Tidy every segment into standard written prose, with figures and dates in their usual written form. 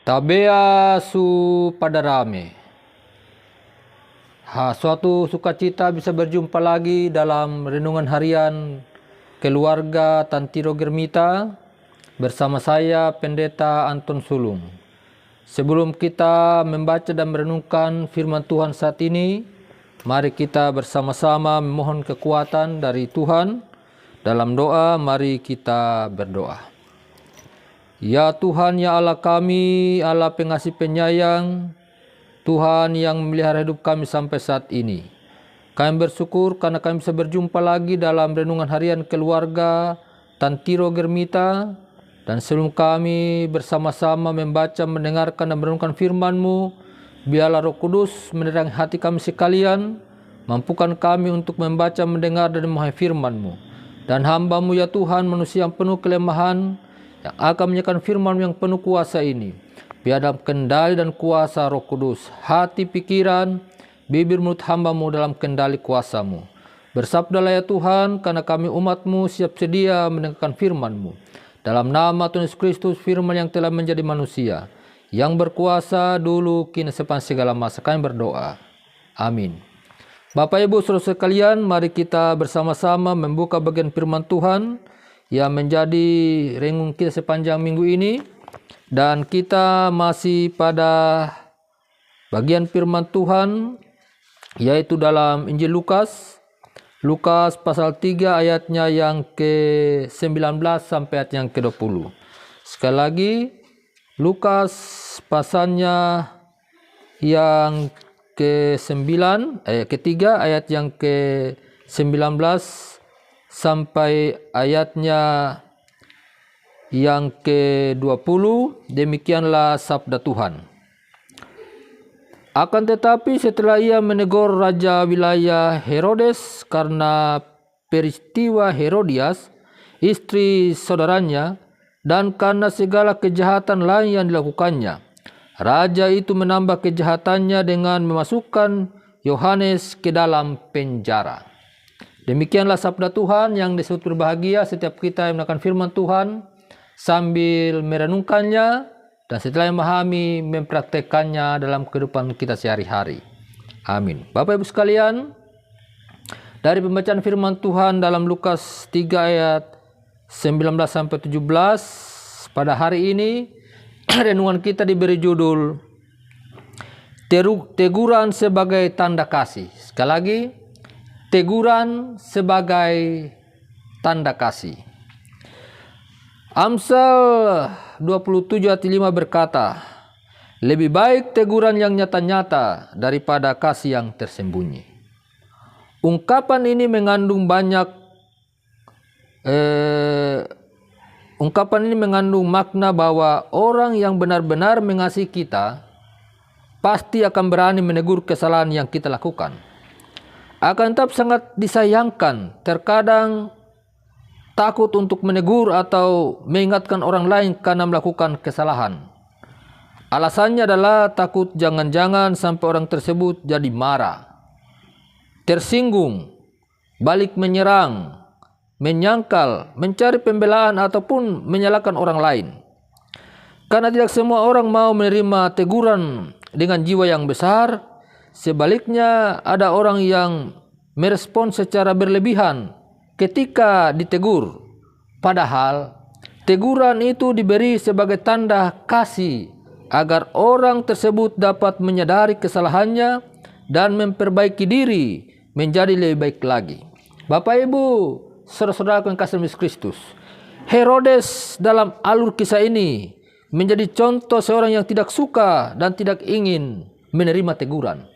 Tabea su pada rame. Suatu sukacita bisa berjumpa lagi dalam renungan harian keluarga Tantiro Germita bersama saya Pendeta Anton Sulung. Sebelum kita membaca dan merenungkan firman Tuhan saat ini, mari kita bersama-sama memohon kekuatan dari Tuhan. Dalam doa, mari kita berdoa. Ya Tuhan, ya Allah kami, Allah pengasih penyayang, Tuhan yang memelihara hidup kami sampai saat ini. Kami bersyukur karena kami bisa berjumpa lagi dalam renungan harian keluarga Tantiro Germita. Dan sebelum kami bersama-sama membaca, mendengarkan dan merenungkan firman-Mu, biarlah Roh Kudus menerangi hati kami sekalian, mampukan kami untuk membaca, mendengar dan memahami firman-Mu. Dan hamba-Mu ya Tuhan, manusia yang penuh kelemahan, yang akan menyampaikan firman yang penuh kuasa ini, biar dalam kendali dan kuasa Roh Kudus, hati, pikiran, bibir, mulut hamba-Mu dalam kendali kuasa-Mu. Bersabdalah ya Tuhan, karena kami umat-Mu siap sedia mendengarkan firman-Mu. Dalam nama Tuhan Yesus Kristus, firman yang telah menjadi manusia, yang berkuasa dulu, kini, sepanjang segala masa, kami berdoa. Amin. Bapak Ibu saudara sekalian, mari kita bersama-sama membuka bagian firman Tuhan yang menjadi renungan kita sepanjang minggu ini. Dan kita masih pada bagian firman Tuhan, yaitu dalam Injil Lukas pasal 3 ayatnya yang ke-19 sampai ayat yang ke-20. Sekali lagi, Lukas pasalnya yang ketiga ayat yang ke-19 sampai ayatnya yang ke-20. Demikianlah sabda Tuhan. Akan tetapi setelah ia menegur raja wilayah Herodes karena peristiwa Herodias, istri saudaranya, dan karena segala kejahatan lain yang dilakukannya, raja itu menambah kejahatannya dengan memasukkan Yohanes ke dalam penjara. Demikianlah sabda Tuhan. Yang disebut berbahagia setiap kita yang mendengarkan firman Tuhan sambil merenungkannya, dan setelah memahami, mempraktekannya dalam kehidupan kita sehari-hari. Amin. Bapak Ibu sekalian, dari pembacaan firman Tuhan dalam Lukas 3 ayat 19 sampai 17, pada hari ini renungan kita diberi judul Teguran sebagai tanda kasih. Sekali lagi, teguran sebagai tanda kasih. Amsal 27 ayat 5 berkata, lebih baik teguran yang nyata-nyata daripada kasih yang tersembunyi. Ungkapan ini mengandung makna bahwa orang yang benar-benar mengasihi kita pasti akan berani menegur kesalahan yang kita lakukan. Akan tetapi sangat disayangkan, terkadang takut untuk menegur atau mengingatkan orang lain karena melakukan kesalahan. Alasannya adalah takut jangan-jangan sampai orang tersebut jadi marah, tersinggung, balik menyerang, menyangkal, mencari pembelaan ataupun menyalahkan orang lain. Karena tidak semua orang mau menerima teguran dengan jiwa yang besar, sebaliknya ada orang yang merespon secara berlebihan ketika ditegur, padahal teguran itu diberi sebagai tanda kasih agar orang tersebut dapat menyadari kesalahannya dan memperbaiki diri menjadi lebih baik lagi. Bapak Ibu, saudara-saudaraku yang kasih Yesus Kristus, Herodes dalam alur kisah ini menjadi contoh seorang yang tidak suka dan tidak ingin menerima teguran.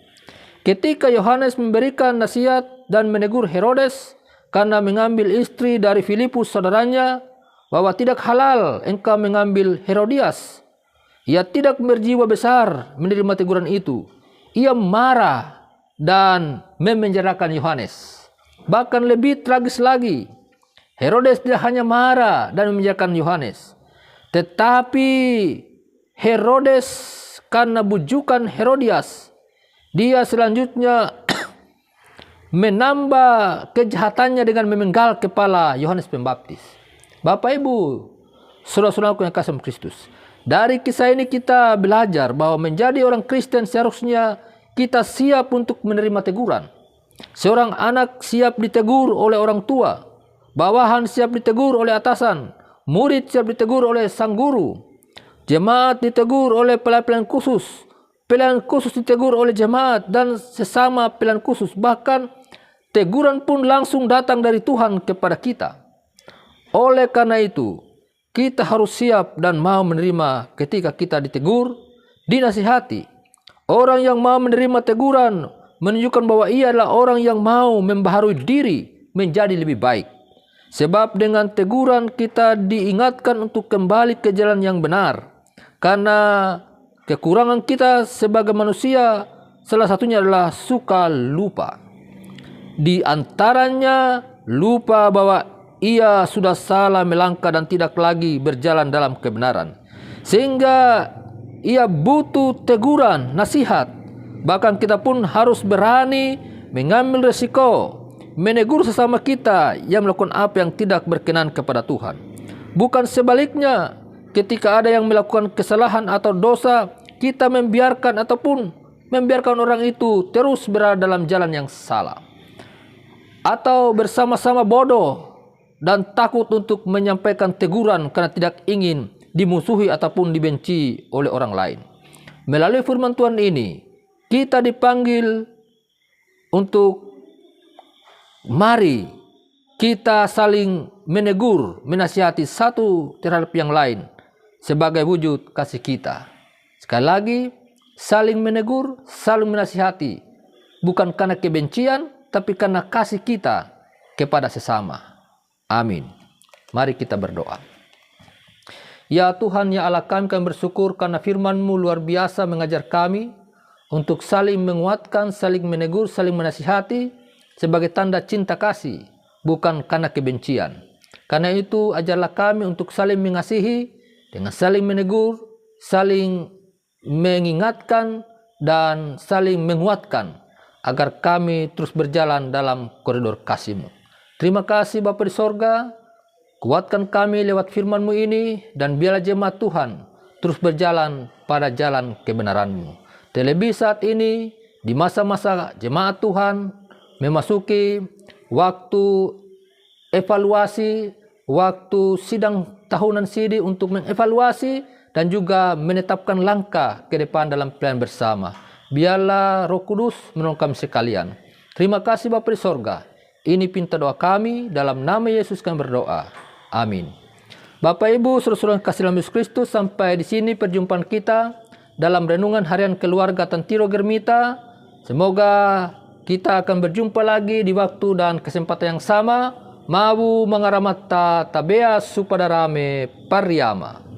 Ketika Yohanes memberikan nasihat dan menegur Herodes karena mengambil istri dari Filipus saudaranya, bahwa tidak halal engkau mengambil Herodias, ia tidak berjiwa besar menerima teguran itu. Ia marah dan memenjarakan Yohanes. Bahkan lebih tragis lagi, Herodes tidak hanya marah dan memenjarakan Yohanes, tetapi Herodes karena bujukan Herodias, dia selanjutnya menambah kejahatannya dengan memenggal kepala Yohanes Pembaptis. Bapak Ibu, saudara-saudaraku yang kasih Kristus, Dari kisah ini kita belajar bahwa menjadi orang Kristen seharusnya kita siap untuk menerima teguran. Seorang anak siap ditegur oleh orang tua, bawahan siap ditegur oleh atasan, murid siap ditegur oleh sang guru, jemaat ditegur oleh pelayan khusus, pelayan khusus ditegur oleh jemaat dan sesama pelayan khusus. Bahkan teguran pun langsung datang dari Tuhan kepada kita. Oleh karena itu, kita harus siap dan mau menerima ketika kita ditegur, dinasihati. Orang yang mau menerima teguran menunjukkan bahwa ia adalah orang yang mau membaharui diri menjadi lebih baik. Sebab dengan teguran kita diingatkan untuk kembali ke jalan yang benar. Karena kekurangan kita sebagai manusia salah satunya adalah suka lupa. Di antaranya lupa bahwa ia sudah salah melangkah dan tidak lagi berjalan dalam kebenaran. Sehingga ia butuh teguran, nasihat. Bahkan kita pun harus berani mengambil resiko, menegur sesama kita yang melakukan apa yang tidak berkenan kepada Tuhan. Bukan sebaliknya, ketika ada yang melakukan kesalahan atau dosa, kita membiarkan orang itu terus berada dalam jalan yang salah. Atau bersama-sama bodoh dan takut untuk menyampaikan teguran karena tidak ingin dimusuhi ataupun dibenci oleh orang lain. Melalui firman Tuhan ini, kita dipanggil untuk mari kita saling menegur, menasihati satu terhadap yang lain sebagai wujud kasih kita. Sekali lagi, saling menegur, saling menasihati, bukan karena kebencian, tapi karena kasih kita kepada sesama. Amin. Mari kita berdoa. Ya Tuhan, ya Allah kami bersyukur karena firman-Mu luar biasa mengajar kami untuk saling menguatkan, saling menegur, saling menasihati sebagai tanda cinta kasih, bukan karena kebencian. Karena itu ajarlah kami untuk saling mengasihi dengan saling menegur, saling mengingatkan, dan saling menguatkan agar kami terus berjalan dalam koridor kasih-Mu. Terima kasih Bapa di sorga. Kuatkan kami lewat firman-Mu ini dan biarlah jemaat Tuhan terus berjalan pada jalan kebenaran-Mu. Terlebih saat ini di masa-masa jemaat Tuhan memasuki waktu evaluasi, waktu sidang tahunan sidi untuk mengevaluasi dan juga menetapkan langkah ke depan dalam pelayanan bersama. Biarlah Roh Kudus menolong kami sekalian. Terima kasih Bapa di sorga. Ini pinta doa kami dalam nama Yesus kami berdoa. Amin. Bapak Ibu, saudara-saudara kasih dalam Yesus Kristus, sampai di sini perjumpaan kita dalam renungan harian keluarga Tantiro Germita. Semoga kita akan berjumpa lagi di waktu dan kesempatan yang sama. Mabu mangaramata tabea supadarame pariama.